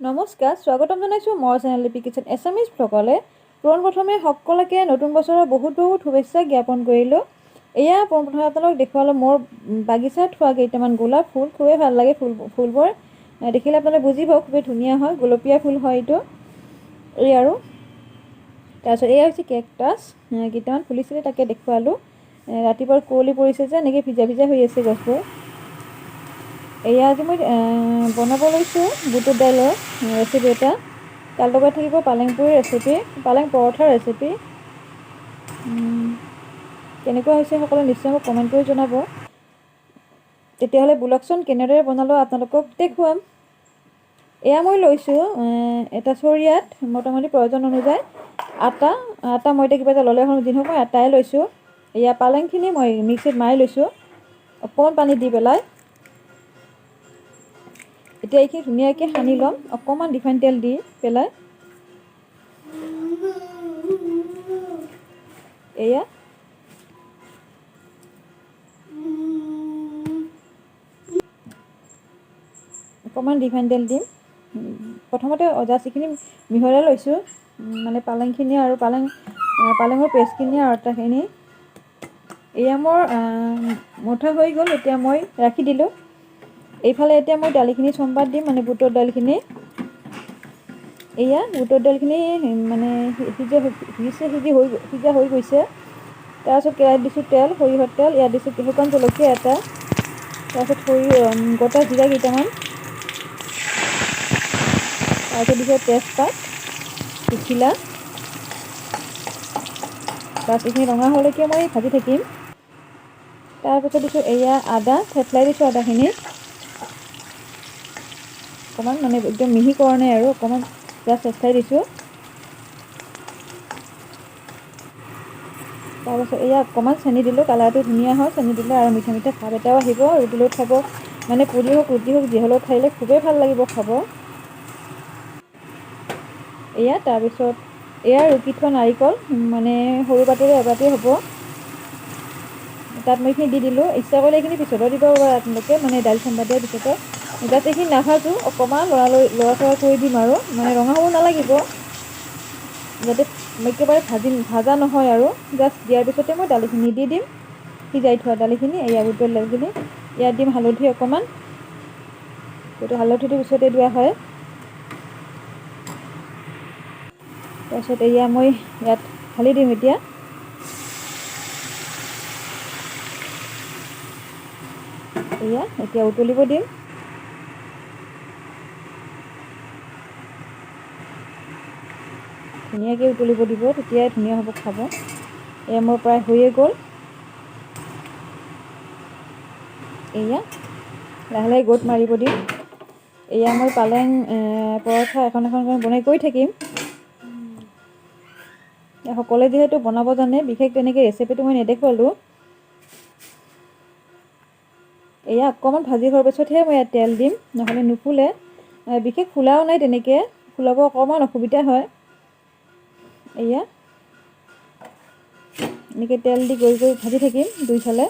নমস্কাৰ, স্বাগতম জনাইছোঁ মোৰ চেনেল লিপি কিচেন এছামিজ ব্লগলৈ। পোনপ্ৰথমে সকলোকে নতুন বছৰৰ বহুত শুভেচ্ছা জ্ঞাপন কৰিলোঁ। এয়া পোনপ্ৰথমে আপোনালোক দেখুৱালোঁ মোৰ বাগিচাত থোৱা কেইটামান গোলাপ ফুল। খুবেই ভাল লাগে ফুলবোৰ দেখিলে আপোনালোকে বুজিব, খুবেই ধুনীয়া হয়, গোলপীয়া ফুল হয় এইটো। এই আৰু তাৰপিছত এয়া হৈছে কেকটাছ, কেইটামান ফুলিছিলে তাকে দেখুৱালোঁ। ৰাতিপুৱাৰ কুঁৱলী পৰিছে যে এনেকৈ ভিজা ভিজা হৈ আছে গছবোৰ। এয়া আজি মই বনাব লৈছোঁ বুটৰ দাইলৰ ৰেচিপি এটা। তাৰ লগত থাকিব পালেং পুৰিৰ ৰেচিপি, পালেং পৰঠাৰ ৰেচিপি। কেনেকুৱা হৈছে সকলোৱে নিশ্চয় মোক কমেণ্ট কৰি জনাব। তেতিয়াহ'লে বোলকচোন কেনেদৰে বনালোঁ আপোনালোকক দেখুৱাম। এয়া মই লৈছোঁ এটা চৰিয়াত মোটামুটি প্ৰয়োজন অনুযায়ী আটা ময়দা কিবা এটা ল'লে হ'ল, যিহওক মই আটাই লৈছোঁ। এয়া পালেংখিনি মই মিক্সিত মাৰি লৈছোঁ অকণমান পানী দি পেলাই। এতিয়া এইখিনি ধুনীয়াকৈ সানি ল'ম অকণমান ৰিফাইন তেল দি পেলাই। এয়া অকণমান ৰিফাইন তেল দিম। প্ৰথমতে জাষ্ট এইখিনি মিহলাই লৈছোঁ, মানে পালেংখিনি আৰু পালেঙৰ পেষ্টখিনি আৰু আটাখিনি। এয়া মোৰ মুঠা হৈ গ'ল। এতিয়া মই ৰাখি দিলোঁ। এইফালে এতিয়া মই দালিখিনি চম্ভাত দিম, মানে বুটৰ দাইলখিনি। এয়া বুটৰ দাইলখিনি মানে সিজা হৈ গৈছে। তাৰপিছত কেৰাহীত দিছোঁ তেল, সৰিয়হৰ তেল। ইয়াত দিছোঁ শুকান জলকীয়া এটা, তাৰপিছত গোটা জিৰা কেইটামান, তাৰপিছত দিছোঁ তেজপাত পিছিলা। বাছ এইখিনি ৰঙা হ'লৈকে মই ভাজি থাকিম। তাৰপিছত দিছোঁ এয়া আদা, থেতলাই দিছোঁ আদাখিনি অকণমান, মানে একদম মিহি কৰা নাই আৰু অকণমান জাষ্ট থেতলাই দিছোঁ। তাৰপাছত এয়া অকণমান চেনি দিলোঁ, কালাৰটো ধুনীয়া হয় চেনি দিলে, আৰু মিঠা মিঠা ভাৱ এটাও আহিব। ৰুটিৰ লগত খাব, মানে পুৰি হওক ৰুটি হওক যিহৰ লগত খালে খুবেই ভাল লাগিব খাব। এয়া তাৰপিছত এয়া ৰুকি থোৱা নাৰিকল, মানে সৰু বাতিৰে এবাতি হ'ব, তাত মই এইখিনি দি দিলোঁ। ইচ্ছা কৰিলে এইখিনি পিছতো দিব পাৰে আপোনালোকে, মানে দাইল চম্ভাত দিয়াৰ পিছতো। যাতে এইখিনি নাভাজোঁ, অকণমান লৰা কৰি দিম আৰু, মানে ৰঙা হ'ব নালাগিব, যাতে একেবাৰে ভাজা নহয় আৰু। জাষ্ট দিয়াৰ পিছতে মই দালিখিনি দি দিম, সিজাই থোৱা দালিখিনি। এয়া বুটৰ দাইলখিনি ইয়াত দিম হালধি অকণমান, সেইটো হালধিটো পিছতে দিয়া হয়। তাৰপিছত এয়া মই ইয়াত ঢালি দিম এতিয়া। এতিয়া উতলিব দিম। ধুনীয়াকৈ উতলিব দিব, তেতিয়াই ধুনীয়া হ'ব খাব। এয়া মোৰ প্ৰায় হৈয়ে গ'ল। এয়া লাহে লাহে গোট মাৰিব দিম। এয়া মই পালেং পৰঠা এখন বনাই গৈ থাকিম। সকলোৱে যিহেতু বনাব জানে, বিশেষ তেনেকৈ ৰেচিপিটো মই নেদেখুৱালোঁ। এয়া অকণমান ভাজি হোৱাৰ পিছতহে মই ইয়াত তেল দিম, নহ'লে নুফুলে। বিশেষ ফুলাও নাই তেনেকৈ, ফুলাব অকণমান অসুবিধা হয়। এয়া এনেকৈ তেল দি গৈ ভাজি থাকিম দুইফালে।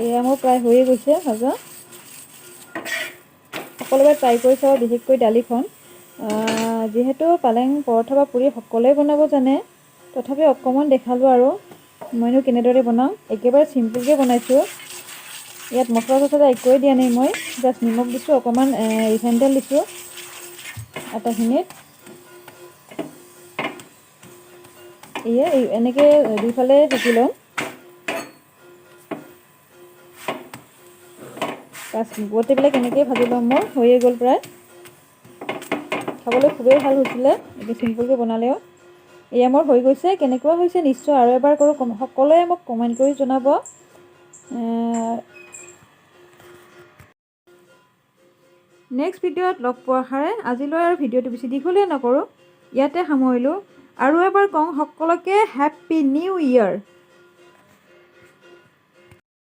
এয়া মোৰ প্ৰায় হৈয়ে গৈছে ভাজা। সকলোৱে ট্ৰাই কৰি চাব, বিশেষকৈ দালিখন। যিহেতু পালেং পৰঠা বা পুৰি সকলোৱে বনাব জানে, তথাপি অকণমান দেখালোঁ আৰু মইনো কেনেদৰে বনাওঁ। একেবাৰে চিম্পুলকৈ বনাইছোঁ। ইয়াত মছলা চছলা একোৱেই দিয়া নাই মই, জাষ্ট নিমখ দিছোঁ, অকণমান ৰিফাইন তেল দিছোঁ আটাখিনিত। এয়া এনেকৈ দুইফালে শিকি লওঁ। বাছ গোটেইবিলাক এনেকৈয়ে ভাজি ল'ম। মোৰ হৈয়ে গ'ল প্ৰায়। খাবলৈ খুবেই ভাল হৈছিলে, এতিয়া চিম্পুলকৈ বনালেও। এয়া মোৰ হৈ গৈছে। কেনেকুৱা হৈছে নিশ্চয় আৰু এবাৰ কৰোঁ, সকলোৱে মোক কমেণ্ট কৰি জনাব। নেক্সট ভিডিঅ'ত লগ পোৱাৰ আশাৰে আজিলৈ আৰু ভিডিঅ'টো বেছি দীঘলীয়া নকৰোঁ, ইয়াতে সামৰিলোঁ। আৰু এবাৰ কওঁ সকলোকে হেপ্পী নিউ ইয়েৰ।